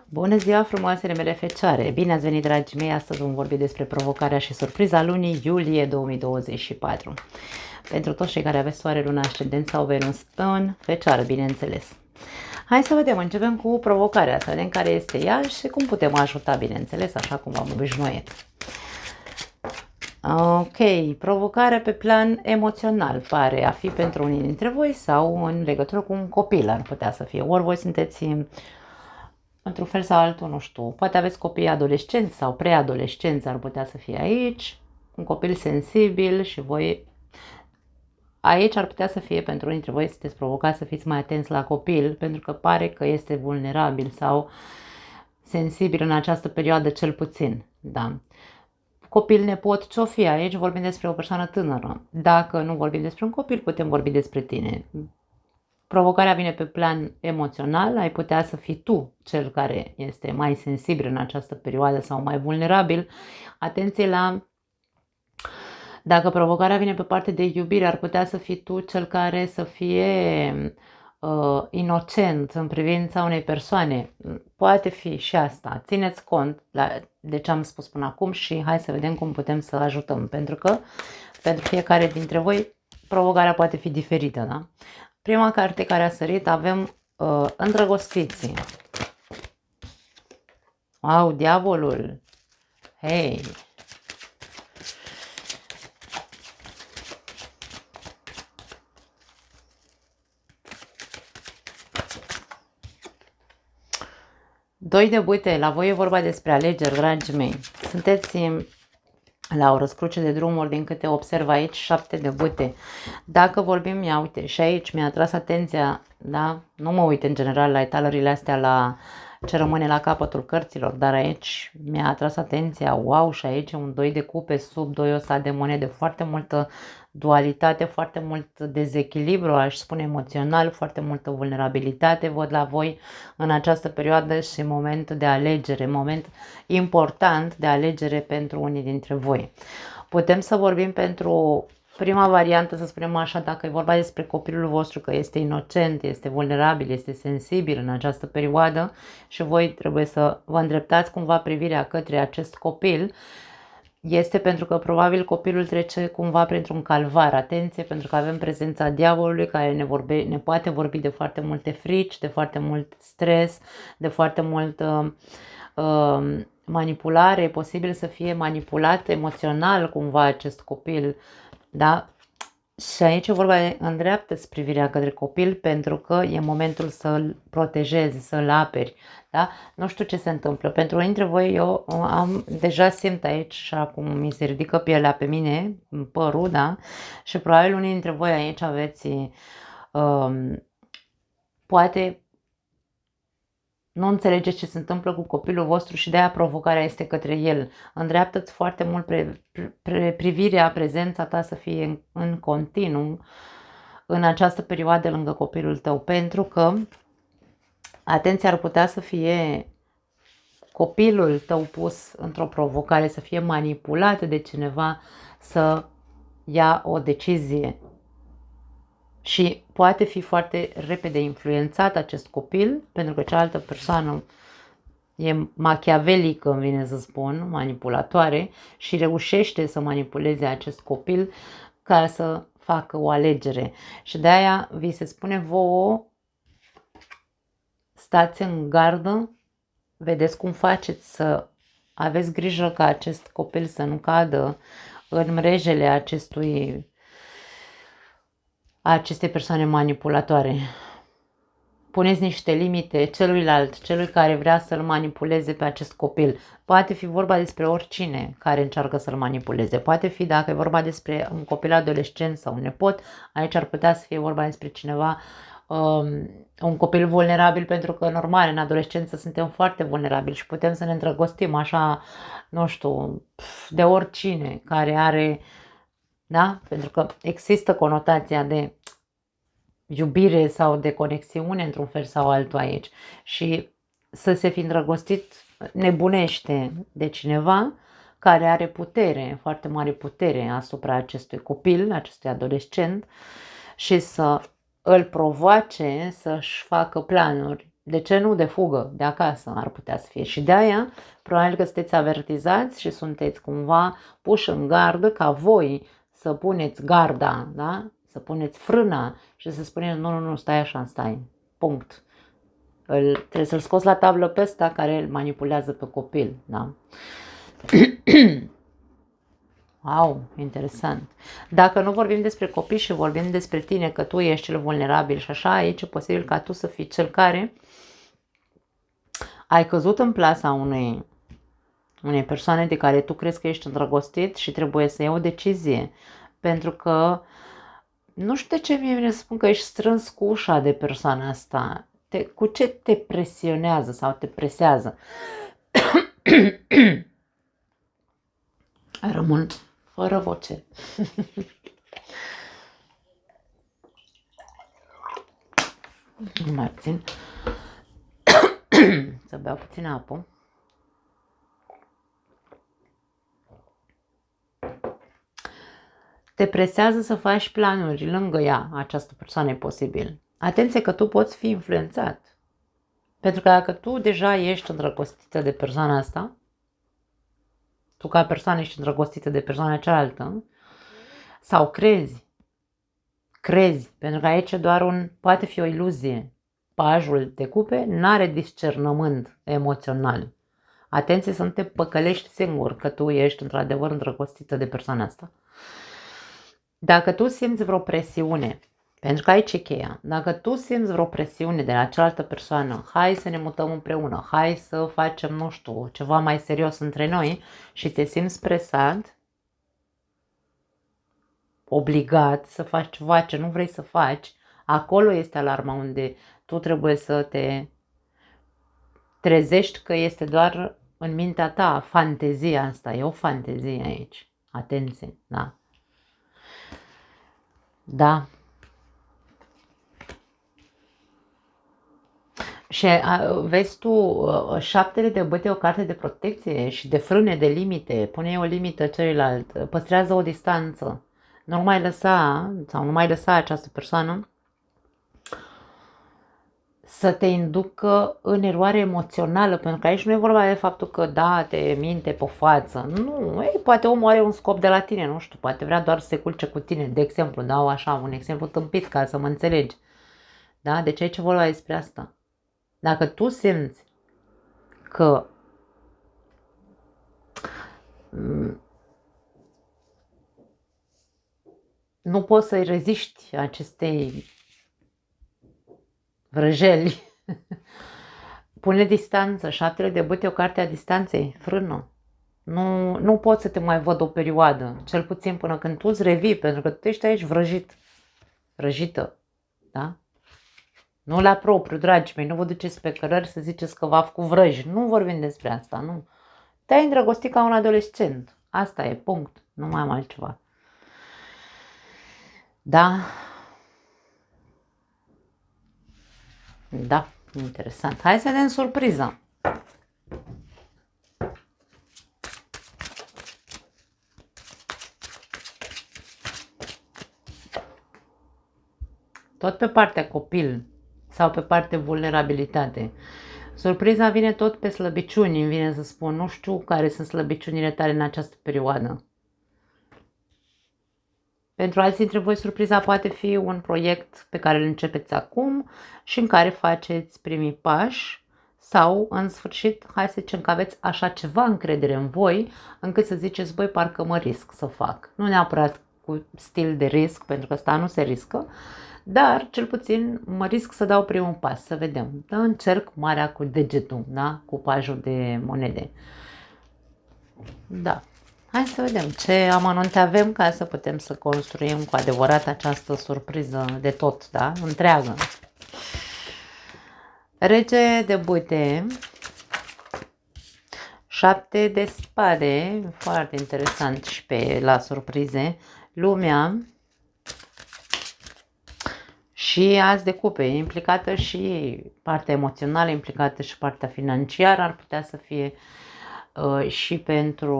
Bună ziua, frumoasele mele fecioare! Bine ați venit, dragii mei! Astăzi vom vorbi despre provocarea și surpriza lunii iulie 2024. Pentru toți cei care aveți soare, luna, ascendent sau Venus în fecioară, bineînțeles. Hai să vedem, începem cu provocarea, să vedem care este ea și cum putem ajuta, bineînțeles, așa cum v-am obișnuit. Ok, provocarea pe plan emoțional pare a fi pentru unii dintre voi sau în legătură cu un copil ar putea să fie. Ori voi sunteți într-un fel sau altul, nu știu, poate aveți copii adolescenți sau preadolescenți, ar putea să fie aici, un copil sensibil și voi, aici ar putea să fie pentru unii dintre voi, sunteți provocați să fiți mai atenți la copil, pentru că pare că este vulnerabil sau sensibil în această perioadă cel puțin, da. Copil, nepot, ce-o fi aici, vorbim despre o persoană tânără. Dacă nu vorbim despre un copil, putem vorbi despre tine. Provocarea vine pe plan emoțional, ai putea să fii tu cel care este mai sensibil în această perioadă sau mai vulnerabil. Atenție la, dacă provocarea vine pe parte de iubire, ar putea să fii tu cel care să fie inocent în privința unei persoane. Poate fi și asta. Țineți cont de ce am spus până acum și hai să vedem cum putem să ajutăm. Pentru că pentru fiecare dintre voi provocarea poate fi diferită, da? Prima carte care a sărit avem îndrăgostiții. Wow, diavolul! Hei! Doi de bâte, la voi e vorba despre alegeri, dragii mei. Sunteți la o răscruce de drumuri, din câte observ aici, 7 de bâte. Dacă vorbim, ia uite, și aici mi-a atras atenția, da? Nu mă uit în general la etalările astea, la ce rămâne la capătul cărților, dar aici mi-a atras atenția, wow, și aici un 2 de cupe sub 2 osa de monede, foarte multă dualitate, foarte mult dezechilibru, aș spune emoțional, foarte multă vulnerabilitate văd la voi în această perioadă și moment de alegere, moment important de alegere pentru unii dintre voi. Putem să vorbim pentru prima variantă, să spunem așa, dacă e vorba despre copilul vostru, că este inocent, este vulnerabil, este sensibil în această perioadă și voi trebuie să vă îndreptați cumva privirea către acest copil, este pentru că probabil copilul trece cumva printr-un calvar. Atenție, pentru că avem prezența diavolului care ne poate vorbi de foarte multe frici, de foarte mult stres, de foarte mult manipulare. E posibil să fie manipulat emoțional cumva acest copil, da? Și aici e vorba de îndreaptă-ți privirea către copil pentru că e momentul să-l protejezi, să-l aperi. Da? Nu știu ce se întâmplă. Pentru unii dintre voi eu deja simt aici și acum mi se ridică pielea pe mine, părul, da? Și probabil unii dintre voi aici aveți poate nu înțelegeți ce se întâmplă cu copilul vostru și de-aia provocarea este către el. Îndreaptă-ți foarte mult privirea, prezența ta să fie în continuu în această perioadă lângă copilul tău, pentru că, atenție, ar putea să fie copilul tău pus într-o provocare, să fie manipulat de cineva să ia o decizie. Și poate fi foarte repede influențat acest copil, pentru că cealaltă persoană e machiavelică, îmi vine să spun, manipulatoare și reușește să manipuleze acest copil ca să facă o alegere. Și de aia vi se spune vouă, stați în gardă, vedeți cum faceți, să aveți grijă ca acest copil să nu cadă în mrejele acestei persoane manipulatoare. Puneți niște limite celui care vrea să-l manipuleze pe acest copil. Poate fi vorba despre oricine care încearcă să-l manipuleze. Poate fi, dacă e vorba despre un copil adolescent sau un nepot, aici ar putea să fie vorba despre cineva, un copil vulnerabil, pentru că, normal, în adolescență suntem foarte vulnerabili și putem să ne îndrăgostim așa, nu știu, de oricine care are, da? Pentru că există conotația de iubire sau de conexiune într-un fel sau altul aici și să se fi îndrăgostit nebunește de cineva care are putere, foarte mare putere asupra acestui copil, acestui adolescent și să îl provoace să-și facă planuri De ce nu? De fugă, de acasă ar putea să fie. Și de aia, probabil că sunteți avertizați și sunteți cumva puși în gardă ca voi să puneți garda, da? Să puneți frâna și să spuneți, nu, stai așa, stai, punct. Trebuie să-l scoți la tablă pe ăsta care îl manipulează pe copil, da? Wow, interesant. Dacă nu vorbim despre copii și vorbim despre tine, că tu ești cel vulnerabil și așa, aici e posibil ca tu să fii cel care ai căzut în plasa unei persoane de care tu crezi că ești îndrăgostit și trebuie să iei o decizie. Pentru că nu știu de ce mie vine să spun că ești strâns cu ușa de persoana asta. Cu ce te presionează sau te presează? Rămân fără voce. Nu mai puțin. Să beau puțin apă. Te presează să faci planuri lângă ea, această persoană e posibil. Atenție că tu poți fi influențat. Pentru că dacă tu deja ești îndrăgostită de persoana asta, tu ca persoană ești îndrăgostită de persoana cealaltă, sau crezi, pentru că aici doar poate fi o iluzie. Pajul de cupe n-are discernământ emoțional. Atenție să nu te păcălești singur că tu ești într-adevăr îndrăgostită de persoana asta. Dacă tu simți vreo presiune, pentru că aici e cheia, dacă tu simți vreo presiune de la cealaltă persoană, hai să ne mutăm împreună, hai să facem, nu știu, ceva mai serios între noi și te simți presat, obligat să faci ceva ce nu vrei să faci, acolo este alarma unde tu trebuie să te trezești că este doar în mintea ta fantezia asta, e o fantezie aici. Atenție, da. Da. Și vezi tu, șaptele de băte e o carte de protecție și de frâne, de limite. Pune o limită celuilalt, păstrează o distanță. Nu mai lăsa, sau nu mai lăsa această persoană să te inducă în eroare emoțională, pentru că aici nu e vorba de faptul că da, te minte pe față. Nu, poate omul are un scop de la tine, nu știu, poate vrea doar să se culce cu tine. De exemplu, dau așa, un exemplu tâmpit ca să mă înțelegi. Da? Deci aici e vorba despre asta. Dacă tu simți că nu poți să-i reziști acestei vrăjeli, pune distanță. Șaptele de băte e o carte a distanței, frână. Nu poți să te mai văd o perioadă, cel puțin până când tu îți revii, pentru că tu ești aici vrăjită, da? Nu la propriu, dragii mei, nu vă duceți pe cărări să ziceți că v-a făcut vrăji, nu vorbim despre asta, nu. Te-ai îndrăgostit ca un adolescent, asta e, punct, nu mai am altceva. Da? Da, interesant. Hai să vedem surpriza. Tot pe partea copil sau pe partea vulnerabilitate. Surpriza vine tot pe slăbiciuni, îmi vine să spun. Nu știu care sunt slăbiciunile tale în această perioadă. Pentru alții dintre voi, surpriza poate fi un proiect pe care îl începeți acum și în care faceți primii pași sau, în sfârșit, hai să zicem că aveți așa ceva încredere în voi încât să ziceți, băi, parcă mă risc să fac. Nu neapărat cu stil de risc, pentru că asta nu se riscă, dar cel puțin mă risc să dau primul pas, să vedem. Da, încerc marea cu degetul, da? Cu pajul de monede. Da. Hai să vedem ce amănunte avem ca să putem să construim cu adevărat această surpriză de tot, da? Întreagă. Rege de bâte, 7 de spade, foarte interesant și la surprize, lumea și as de cupe, implicată și partea emoțională, implicată și partea financiară, ar putea să fie și pentru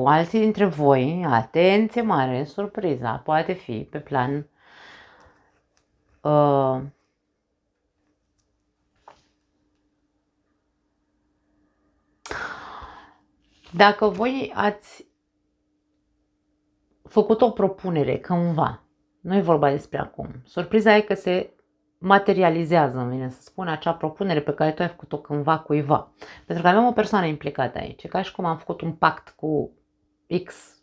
alții dintre voi, atenție mare, surpriza poate fi pe plan Dacă voi ați făcut o propunere cândva, nu e vorba despre acum, surpriza e că se materializează, îmi vine să spun, acea propunere pe care tu ai făcut-o cândva cuiva. Pentru că avem o persoană implicată aici, ca și cum am făcut un pact cu X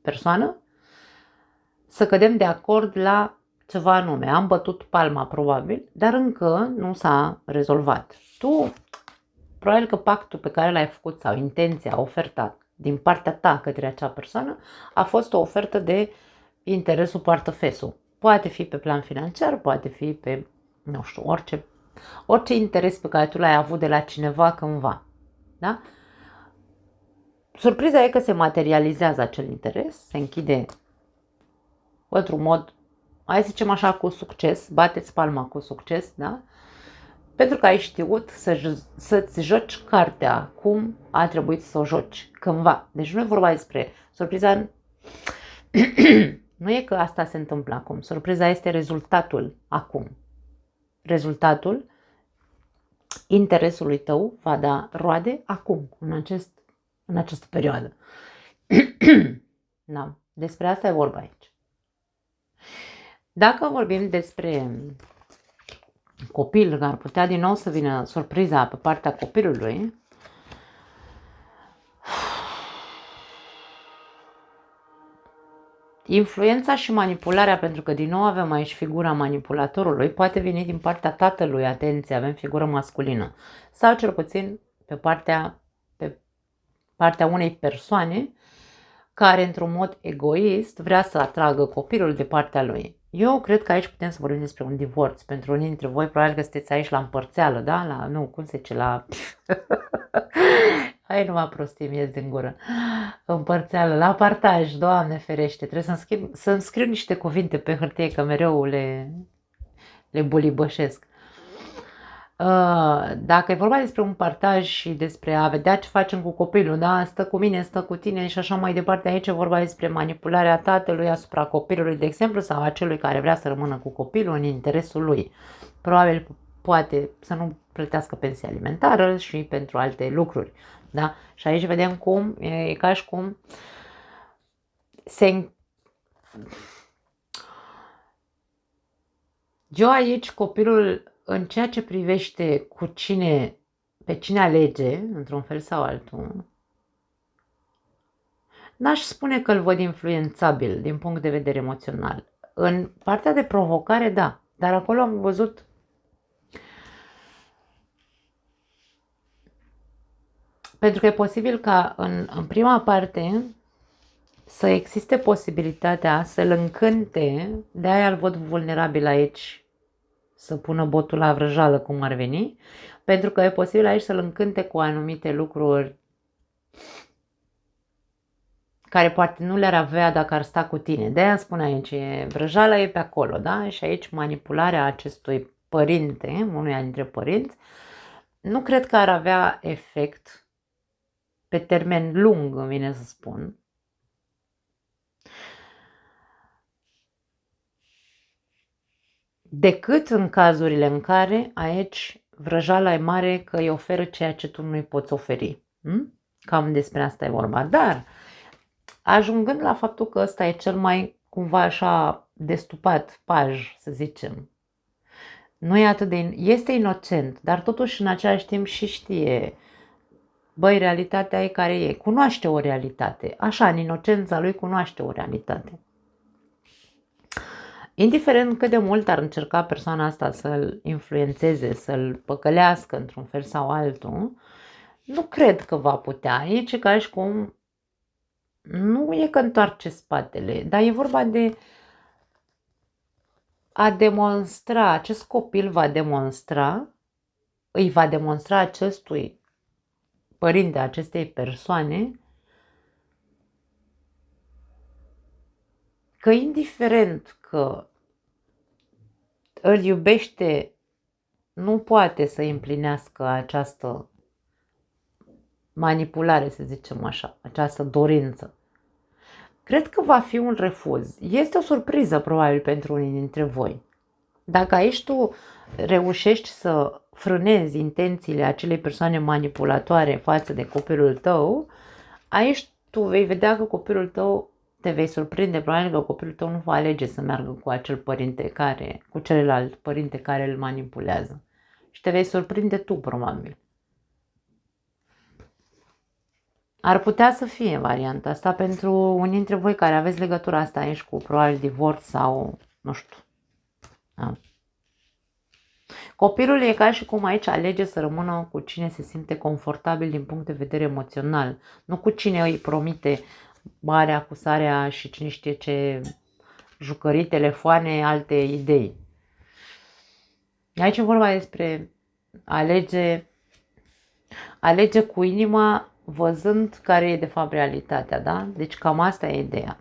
persoană, să cădem de acord la ceva anume. Am bătut palma probabil, dar încă nu s-a rezolvat. Tu, probabil că pactul pe care l-ai făcut sau intenția, oferta din partea ta către acea persoană a fost o ofertă de interesul poartă-fesul. Poate fi pe plan financiar, poate fi pe, nu știu, orice interes pe care tu l-ai avut de la cineva cândva. Da? Surpriza e că se materializează acel interes, se închide într-un mod, hai să zicem așa, cu succes, bateți palma cu succes, da? Pentru că ai știut să-ți joci cartea cum a trebuit să o joci cândva. Deci nu e vorba despre surpriza. Nu e că asta se întâmplă acum. Surpriza este rezultatul acum. Rezultatul interesului tău va da roade acum, în această perioadă. Da. Despre asta e vorba aici. Dacă vorbim despre copil, că ar putea din nou să vină surpriza pe partea copilului, influența și manipularea, pentru că din nou avem aici figura manipulatorului, poate veni din partea tatălui, atenție, avem figură masculină, sau cel puțin pe partea unei persoane care într-un mod egoist vrea să atragă copilul de partea lui. Eu cred că aici putem să vorbim despre un divorț. Pentru unii dintre voi probabil că sunteți aici la împărțeală, da? Cum se zice, la... Hai, numai prostii mi ies din gură. Împărțeală, la partaj, Doamne ferește. Trebuie să-mi scriu niște cuvinte pe hârtie, că mereu le bulibășesc. Dacă e vorba despre un partaj și despre a vedea ce facem cu copilul, da? Stă cu mine, stă cu tine și așa mai departe, aici e vorba despre manipularea tatălui asupra copilului, de exemplu, sau a celui care vrea să rămână cu copilul în interesul lui. Probabil poate să nu plătească pensie alimentară și pentru alte lucruri, da? Și aici vedem cum, e ca și cum eu aici copilul, în ceea ce privește pe cine alege, într-un fel sau altul, n-aș spune că îl văd influențabil din punct de vedere emoțional. În partea de provocare, da, dar acolo am văzut pentru că e posibil ca în prima parte să existe posibilitatea să-l încânte, de-aia îl văd vulnerabil aici, să pună botul la vrăjală, cum ar veni, pentru că e posibil aici să-l încânte cu anumite lucruri care poate nu le-ar avea dacă ar sta cu tine. De-aia spun aici, vrăjala e pe acolo, da? Și aici manipularea acestui părinte, unuia dintre părinți, nu cred că ar avea efect pe termen lung, îmi vine să spun. Decât în cazurile în care aici vrăjala e mare că îi oferă ceea ce tu nu-i poți oferi. Cam despre asta e vorba. Dar, ajungând la faptul că ăsta e cel mai, cumva așa, destupat paj, să zicem, nu e atât de... Este inocent, dar totuși în același timp și știe, băi, realitatea e care e. Cunoaște o realitate. Așa, în inocența lui cunoaște o realitate. Indiferent cât de mult ar încerca persoana asta să-l influențeze, să-l păcălească într-un fel sau altul, nu cred că va putea. E ce ca și cum nu e că întoarce spatele, dar e vorba de a demonstra, acest copil îi va demonstra acestui părinte, acestei persoane, că indiferent că îl iubește, nu poate să împlinească această manipulare, să zicem așa, această dorință. Cred că va fi un refuz. Este o surpriză probabil pentru unii dintre voi. Dacă aici tu reușești să frânezi intențiile acelei persoane manipulatoare față de copilul tău, Aici tu vei vedea că copilul tău, te vei surprinde, probabil că copilul tău nu va alege să meargă cu acel părinte cu celălalt părinte care îl manipulează. Și te vei surprinde tu, probabil. Ar putea să fie varianta asta pentru unii dintre voi care aveți legătura asta aici cu probabil divorț sau nu știu. Da. Copilul e ca și cum aici alege să rămână cu cine se simte confortabil din punct de vedere emoțional, nu cu cine îi promite barea cu sarea și cine știe ce jucării, telefoane, alte idei. Aici e vorba despre alege cu inima, văzând care e de fapt realitatea, da? Deci cam asta e ideea.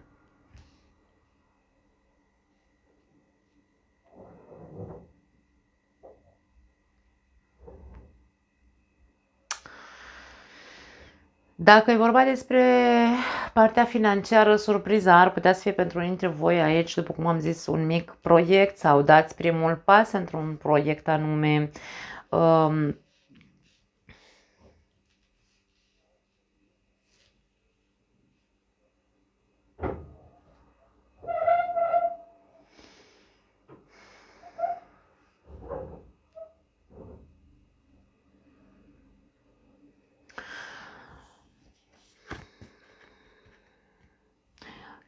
Dacă e vorba despre partea financiară, surpriza ar putea să fie pentru unii dintre voi aici, după cum am zis, un mic proiect sau dați primul pas într-un proiect anume.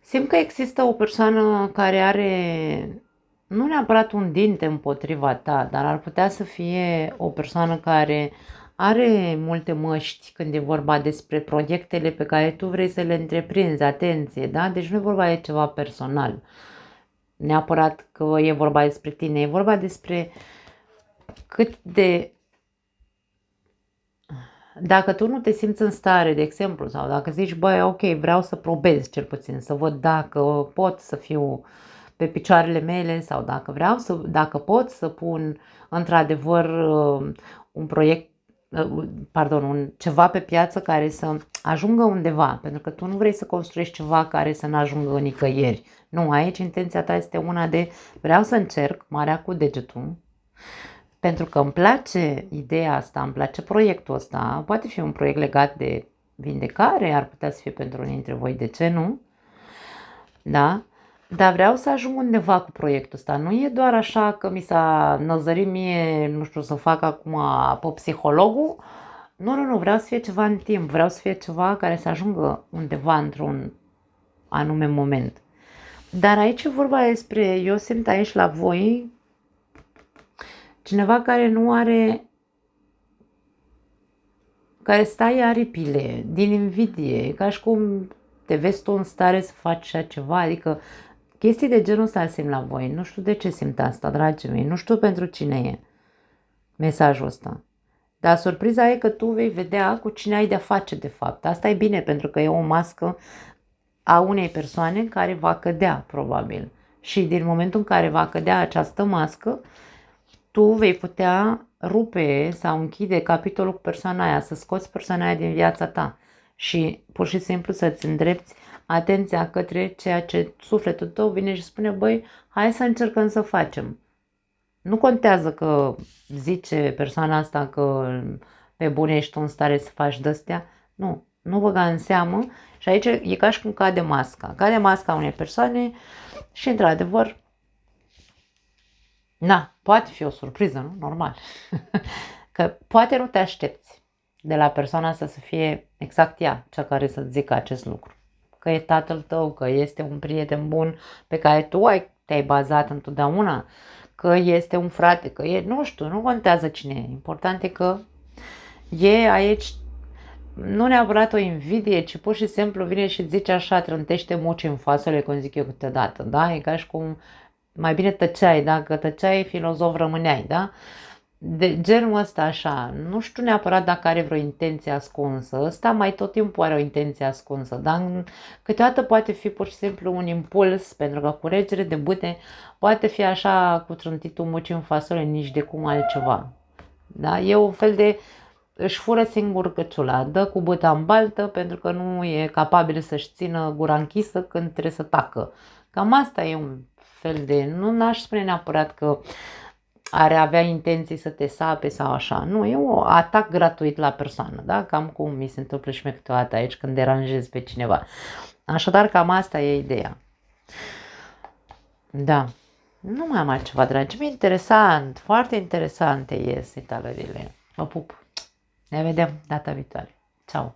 Simt că există o persoană care are, nu neapărat un dinte împotriva ta, dar ar putea să fie o persoană care are multe măști când e vorba despre proiectele pe care tu vrei să le întreprinzi, atenție, da? Deci nu e vorba de ceva personal, neapărat că e vorba despre tine, e vorba despre cât de... Dacă tu nu te simți în stare, de exemplu, sau dacă zici, băi, ok, vreau să probez cel puțin, să văd dacă pot să fiu pe picioarele mele sau dacă pot să pun într-adevăr un proiect, ceva pe piață care să ajungă undeva, pentru că tu nu vrei să construiești ceva care să nu ajungă nicăieri. Nu, aici intenția ta este una de vreau să încerc, marea cu degetul, pentru că îmi place ideea asta, îmi place proiectul ăsta, poate fi un proiect legat de vindecare, ar putea să fie pentru unii dintre voi, de ce nu? Da? Dar vreau să ajung undeva cu proiectul ăsta. Nu e doar așa că mi s-a năzărit mie, nu știu, să fac acum pe psihologul. Nu, vreau să fie ceva în timp, vreau să fie ceva care să ajungă undeva într-un anume moment. Dar aici e vorba despre, eu simt aici la voi, cineva care nu are, care stai aripile din invidie, ca și cum te vezi tu în stare să faci așa ceva, adică chestii de genul ăsta simt la voi. Nu știu de ce simt asta, dragii mei, nu știu pentru cine e mesajul ăsta. Dar surpriza e că tu vei vedea cu cine ai de-a face de fapt. Asta e bine pentru că e o mască a unei persoane care va cădea probabil. Și din momentul în care va cădea această mască, tu vei putea rupe sau închide capitolul cu persoana aia, să scoți persoana aia din viața ta și pur și simplu să-ți îndrepți atenția către ceea ce sufletul tău vine și spune, băi, hai să încercăm să facem. Nu contează că zice persoana asta că pe bune ești tu în stare să faci de-astea, nu băga în seamă și aici e ca și cum cade masca. Cade masca unei persoane și într-adevăr, poate fi o surpriză, nu? Normal. Că poate nu te aștepți de la persoana asta să fie exact ea, cea care să-ți zică acest lucru. Că e tatăl tău, că este un prieten bun pe care tu te-ai bazat întotdeauna, că este un frate, că e, nu știu, nu contează cine e. Important e că e aici nu neapărat o invidie, ci pur și simplu vine și zice așa, trântește muci în fasole, cum zic eu câteodată, da? E ca și cum mai bine tăceai, dacă tăceai, filozof rămâneai, da? De genul ăsta așa, nu știu neapărat dacă are vreo intenție ascunsă, ăsta mai tot timpul are o intenție ascunsă, dar câteodată poate fi pur și simplu un impuls, pentru că culegere de bute poate fi așa cu trântitul muci în fasole, nici de cum altceva. Da? E un fel de își fură singur căciula, dă cu băta în baltă pentru că nu e capabil să-și țină gura închisă când trebuie să tacă. Cam asta e un fel de, nu n-aș spune neapărat că are avea intenții să te sape sau așa. Nu, e un atac gratuit la persoană, da? Cam cum mi se întâmplă și mie câteodată aici când deranjez pe cineva. Așadar, cam asta e ideea. Da. Nu mai am altceva, dragi mei. Interesant, foarte interesante ies etalările. Vă pup. Ne vedem data viitoare. Ciao.